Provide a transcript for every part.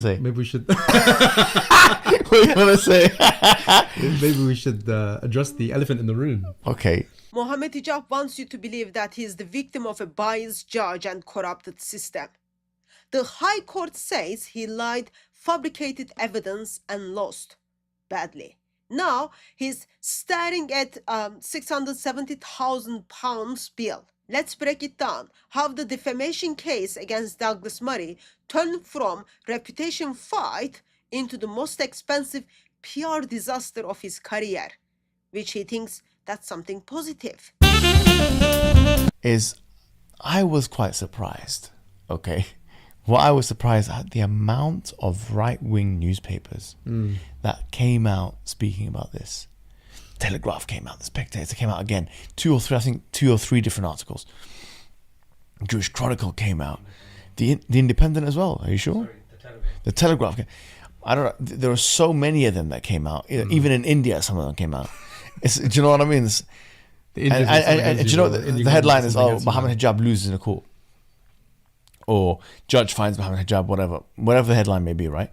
Say. Maybe we should. What are you going to say? Maybe we should address the elephant in the room. Okay. Mohammed Hijab wants you to believe that he is the victim of a biased judge and corrupted system. The High Court says he lied, fabricated evidence, and lost badly. Now he's staring at £670,000 bill. Let's break it down. How the defamation case against Douglas Murray turned from reputation fight into the most expensive PR disaster of his career, which he thinks that's something positive. I was quite surprised, okay? What I was surprised at the amount of right-wing newspapers that came out speaking about this. Telegraph came out, The Spectator came out again, two or three different articles. Jewish Chronicle came out, the Independent as well. Are you sure? Sorry, The Telegraph. I don't know. There are so many of them that came out. Even in India, some of them came out. Do you know what I mean? Do you know the headline is, Mohammed Hijab loses in a court, or judge finds Mohammed Hijab, whatever the headline may be, right?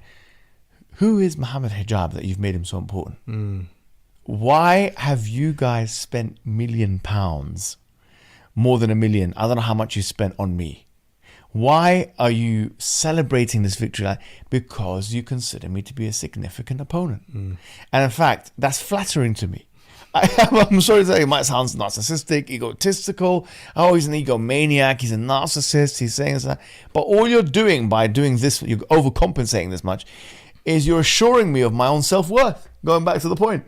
Who is Mohammed Hijab that you've made him so important? Why have you guys spent £1 million, more than £1 million? I don't know how much you spent on me. Why are you celebrating this victory? Because you consider me to be a significant opponent. And in fact, that's flattering to me. I'm sorry to say, it might sound narcissistic, egotistical. Oh, he's an egomaniac, he's a narcissist, he's saying this. But all you're doing by doing this, you're overcompensating this much, is you're assuring me of my own self-worth. Going back to the point.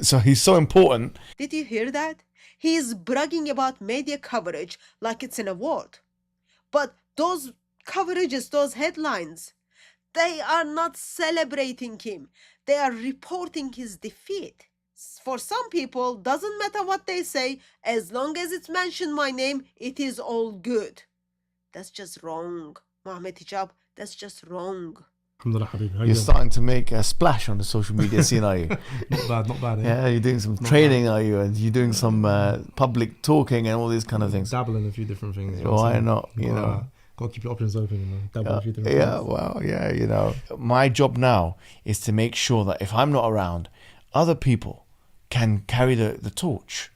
So he's so important. Did you hear that? He is bragging about media coverage like it's an award. But those coverages, those headlines, they are not celebrating him. They are reporting his defeat. For some people, doesn't matter what they say, as long as it's mentioned my name, it is all good. That's just wrong, Mohammed Hijab. That's just wrong. You're starting to make a splash on the social media scene, are you? Not bad. Yeah, you're doing some training, are you? And you're doing some public talking and all these kind of things. Dabble in a few different things. Why not? You know. Got to keep your options open, dabble in a few different Yeah, things. well, yeah, you know. My job now is to make sure that if I'm not around, other people can carry the torch.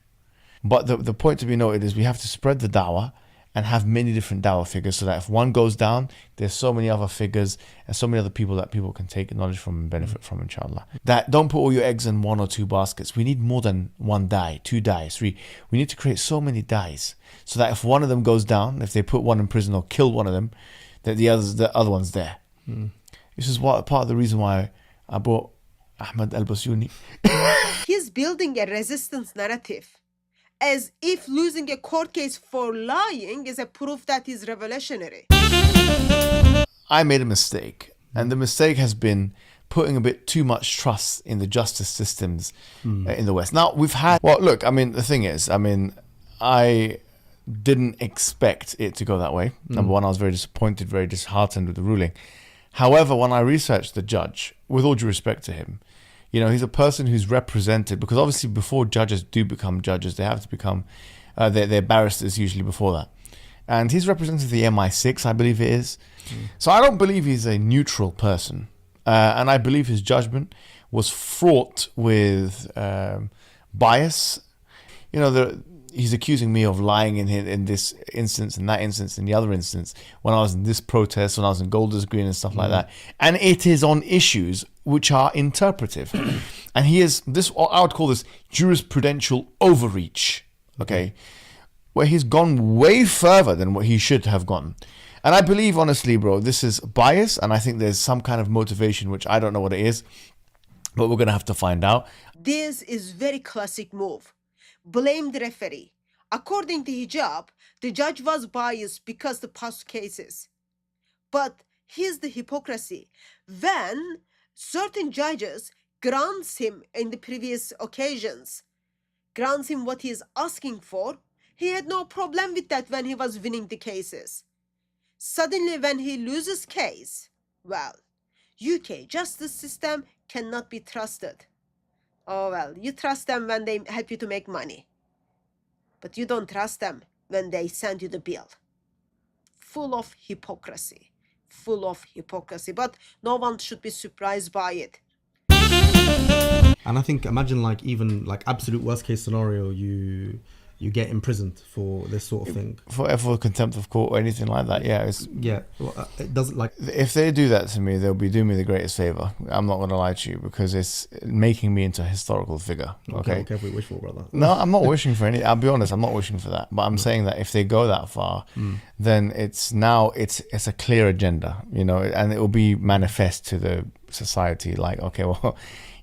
But the point to be noted is we have to spread the dawah and have many different dawah figures, so that if one goes down, there's so many other figures and so many other people that people can take knowledge from and benefit from, inshallah. That don't put all your eggs in one or two baskets. We need more than one dai, two dais, three. We need to create so many dais so that if one of them goes down, if they put one in prison or kill one of them, that the other one's there. This is part of the reason why I brought Ahmed al-Basuni. He's building a resistance narrative, as if losing a court case for lying is a proof that he's revolutionary. I made a mistake, and the mistake has been putting a bit too much trust in the justice systems in the West. Now, the thing is, I didn't expect it to go that way. Number one, I was very disappointed, very disheartened with the ruling. However, when I researched the judge, with all due respect to him, he's a person who's represented, because obviously before judges do become judges, they have to become, they're barristers usually before that. And he's represented the MI6, I believe it is. So I don't believe he's a neutral person. And I believe his judgment was fraught with bias. He's accusing me of lying in this instance, in that instance, in the other instance, when I was in this protest, when I was in Golders Green and stuff like that. And it is on issues which are interpretive. And I would call this jurisprudential overreach, okay, where he's gone way further than what he should have gone. And I believe, honestly, bro, this is bias, and I think there's some kind of motivation, which I don't know what it is, but we're going to have to find out. This is very classic move. Blame the referee. According to Hijab, the judge was biased because the past cases. But here's the hypocrisy. When certain judges grants him in the previous occasions, grants him what he is asking for, he had no problem with that when he was winning the cases. Suddenly when he loses case, well, UK justice system cannot be trusted. Oh well, you trust them when they help you to make money. But you don't trust them when they send you the bill. Full of hypocrisy. full of hypocrisy, but no one should be surprised by it. And I think, imagine like even like absolute worst case scenario, you get imprisoned for this sort of thing. For contempt of court or anything like that. Yeah, It doesn't like. if they do that to me, they'll be doing me the greatest favor. I'm not going to lie to you, because it's making me into a historical figure. Okay. Careful what you wish for, brother. No, I'm not wishing for any. I'll be honest, I'm not wishing for that. But I'm saying that if they go that far, then it's a clear agenda, and it will be manifest to the society. Like, okay, well,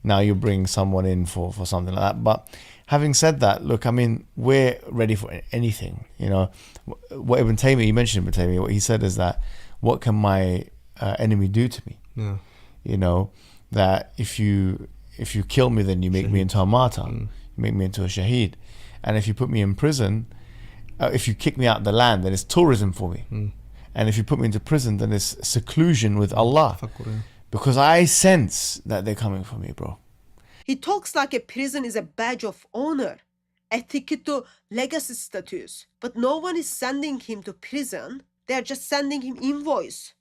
now you bring someone in for something like that. But having said that, look, I mean, we're ready for anything. What Ibn Taymiyyah, you mentioned Ibn Taymiyyah, what he said is that, what can my enemy do to me? Yeah. That if you kill me, then you make me into a martyr, you make me into a shaheed. And if you put me in prison, if you kick me out of the land, then it's tourism for me. And if you put me into prison, then it's seclusion with Allah. Because I sense that they're coming for me, bro. He talks like a prison is a badge of honor, a ticket to legacy status. But no one is sending him to prison. They're just sending him invoice.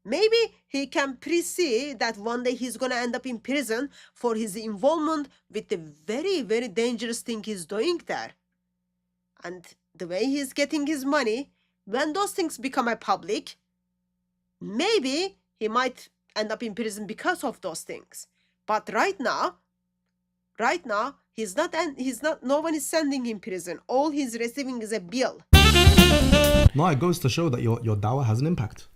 Maybe he can foresee that one day he's gonna end up in prison for his involvement with the very, very dangerous thing he's doing there. And the way he's getting his money, when those things become a public, maybe he might end up in prison because of those things. But right now, no one is sending him prison. All he's receiving is a bill. No, it goes to show that your dawah has an impact.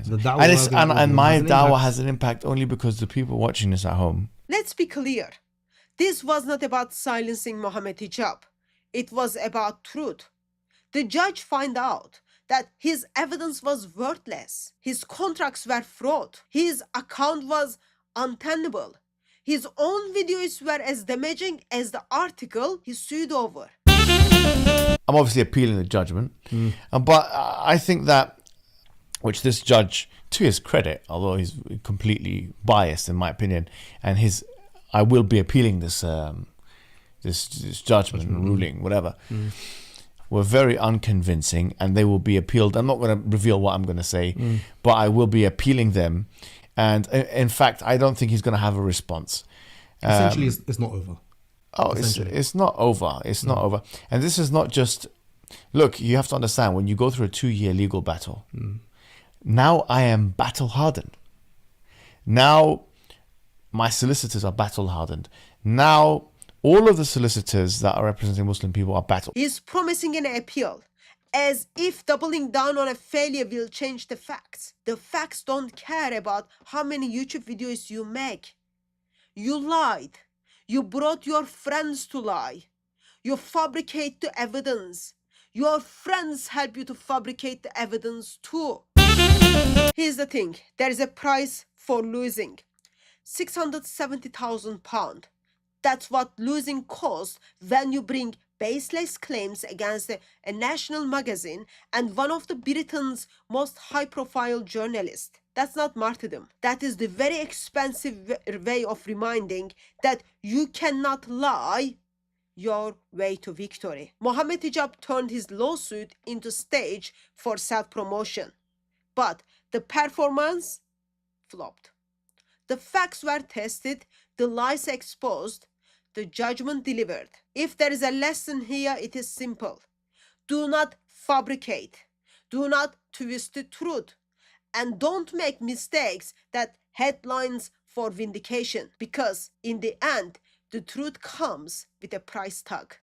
The dawah and my dawah has an impact only because the people watching this at home. Let's be clear. This was not about silencing Mohammed Hijab. It was about truth. The judge found out that his evidence was worthless. His contracts were fraud. His account was untenable. His own videos were as damaging as the article he sued over. I'm obviously appealing the judgment, but I think that, which this judge, to his credit, although he's completely biased in my opinion, and I will be appealing this judgment ruling, whatever, were very unconvincing, and they will be appealed. I'm not going to reveal what I'm going to say, but I will be appealing them. And in fact, I don't think he's going to have a response. Essentially, it's not over. Oh, it's not over. It's not over. And this is not just... Look, you have to understand, when you go through a 2-year legal battle, now I am battle-hardened. Now my solicitors are battle-hardened. Now all of the solicitors that are representing Muslim people are battle. He's promising an appeal, as if doubling down on a failure will change the facts. The facts don't care about how many YouTube videos you make. You lied. You brought your friends to lie. You fabricate the evidence. Your friends help you to fabricate the evidence too. Here's the thing. There is a price for losing. £670,000. That's what losing costs when you bring baseless claims against a national magazine and one of the Britain's most high-profile journalists. That's not martyrdom. That is the very expensive way of reminding that you cannot lie your way to victory. Mohammed Hijab turned his lawsuit into stage for self-promotion, but the performance flopped. The facts were tested, the lies exposed, the judgment delivered. If there is a lesson here, it is simple. Do not fabricate. Do not twist the truth. And don't make mistakes that headlines for vindication, because in the end, the truth comes with a price tag.